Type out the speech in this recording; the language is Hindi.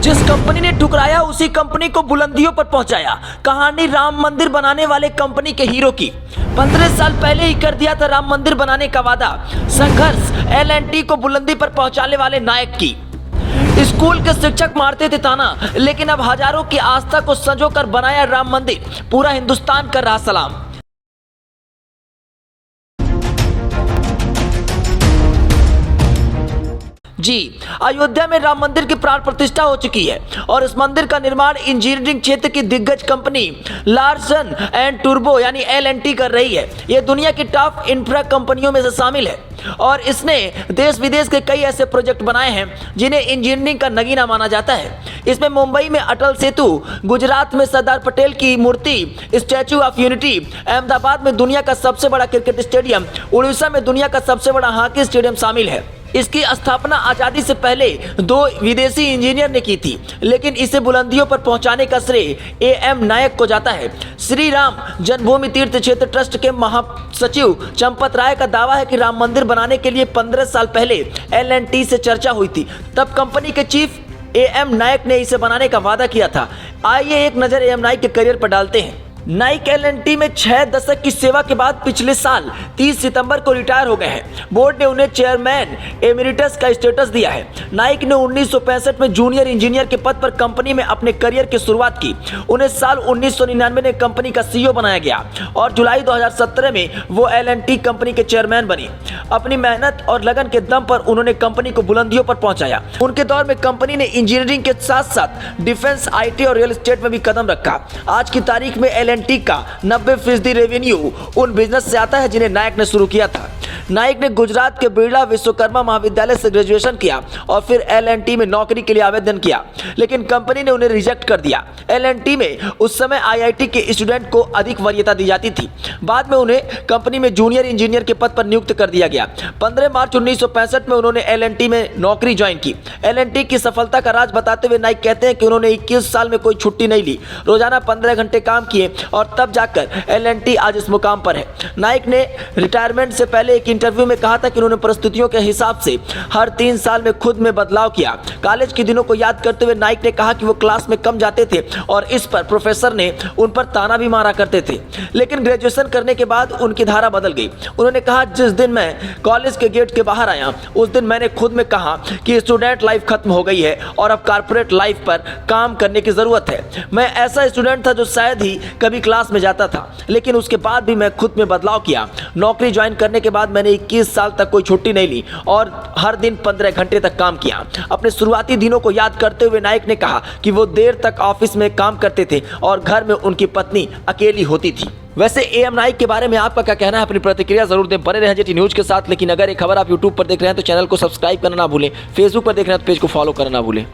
जिस कंपनी ने ठुकराया उसी कंपनी को बुलंदियों पर पहुंचाया। कहानी राम मंदिर बनाने वाले कंपनी के हीरो की। 15 साल पहले ही कर दिया था राम मंदिर बनाने का वादा। संघर्ष L&T को बुलंदी पर पहुंचाने वाले नायक की। स्कूल के शिक्षक मारते थे ताना, लेकिन अब हजारों की आस्था को संजोकर बनाया राम मंदिर। पूरा हिंदुस्तान कर रहा सलाम। जी, अयोध्या में राम मंदिर की प्राण प्रतिष्ठा हो चुकी है और इस मंदिर का निर्माण इंजीनियरिंग क्षेत्र की दिग्गज कंपनी लार्सन एंड टूब्रो यानी L&T कर रही है। यह दुनिया की टॉप इंफ्रा कंपनियों में से शामिल है और इसने देश विदेश के कई ऐसे प्रोजेक्ट बनाए हैं जिन्हें इंजीनियरिंग का नगीना माना जाता है। इसमें मुंबई में अटल सेतु, गुजरात में सरदार पटेल की मूर्ति, स्टैचू ऑफ यूनिटी, अहमदाबाद में दुनिया का सबसे बड़ा क्रिकेट स्टेडियम, उड़ीसा में दुनिया का सबसे बड़ा हॉकी स्टेडियम शामिल है। इसकी स्थापना आजादी से पहले 2 विदेशी इंजीनियर ने की थी, लेकिन इसे बुलंदियों पर पहुंचाने का श्रेय AM नायक को जाता है। श्री राम जन्मभूमि तीर्थ क्षेत्र ट्रस्ट के महासचिव चंपत राय का दावा है कि राम मंदिर बनाने के लिए 15 साल पहले L&T से चर्चा हुई थी। तब कंपनी के चीफ AM नायक ने इसे बनाने का वादा किया था। आइए एक नजर AM नायक के करियर पर डालते हैं। नाइक L&T में 6 दशक की सेवा के बाद पिछले साल 30 सितंबर को रिटायर हो गए हैं। बोर्ड ने उन्हें चेयरमैन एमिरिटस का स्टेटस दिया है। नाइक ने 1965 में जूनियर इंजीनियर के पद पर कंपनी में अपने करियर की शुरुआत की। उन्हें साल 1999 में कंपनी का CEO बनाया गया और जुलाई 2017 में वो L&T कंपनी के चेयरमैन बनी। अपनी मेहनत और लगन के दम पर उन्होंने कंपनी को बुलंदियों पर पहुंचाया। उनके दौर में कंपनी ने इंजीनियरिंग के साथ साथ डिफेंस, IT और रियल एस्टेट में भी कदम रखा। आज की तारीख में L&T का 90% रेवेन्यू उन बिजनेस से आता है जिन्हें नायक ने शुरू किया था। नाइक ने गुजरात के बिरला विश्वकर्मा महाविद्यालय से ग्रेजुएशन किया और फिर L&T में नौकरी के लिए आवेदन किया, लेकिन कंपनी ने उन्हें रिजेक्ट कर दिया। L&T में उस समय IIT के स्टूडेंट को अधिक वरीयता दी जाती थी। बाद में उन्हें कंपनी में जूनियर इंजीनियर के पद पर नियुक्त कर दिया गया। 15 मार्च 1965 में उन्होंने L&T में नौकरी ज्वाइन की। L&T की सफलता का राज बताते हुए नाइक कहते हैं कि उन्होंने 21 साल में कोई छुट्टी नहीं ली, रोजाना 15 घंटे काम किए और तब जाकर L&T आज इस मुकाम पर है। नाइक ने रिटायरमेंट से पहले एक इंटरव्यू में कहा था कि उन्होंने परिस्थितियों के हिसाब से हर 3 साल में खुद में बदलाव किया। कॉलेज के दिनों को याद करते हुए नाइक ने कहा कि वो क्लास में कम जाते थे और इस पर प्रोफेसर ने उन पर ताना भी मारा करते थे, लेकिन ग्रेजुएशन करने के बाद उनकी धारा बदल गई। उन्होंने कहा, जिस दिन मैं कॉलेज के गेट के बाहर आया उस दिन मैंने खुद में कहा कि स्टूडेंट लाइफ खत्म हो गई है और अब कारपोरेट लाइफ पर काम करने की जरूरत है। मैं ऐसा स्टूडेंट था जो शायद ही कभी क्लास में जाता था, लेकिन उसके बाद भी मैं खुद में बदलाव किया। नौकरी ज्वाइन करने के बाद मैंने 21 साल तक कोई छुट्टी नहीं ली और हर दिन 15 घंटे तक काम किया। अपने शुरुआती दिनों को याद करते हुए नाइक ने कहा कि वो देर तक ऑफिस में काम करते थे और घर में उनकी पत्नी अकेली होती थी। वैसे AM नाइक के बारे में आपका क्या कहना है? अपनी प्रतिक्रिया जरूर दें। बने रहें जेटी न्यूज के साथ। लेकिन अगर ये खबर आप यूट्यूब पर देख रहे हैं तो चैनल को सब्सक्राइब करना ना भूलें, फेसबुक पर देख रहे हैं तो पेज को फॉलो करना ना भूलें।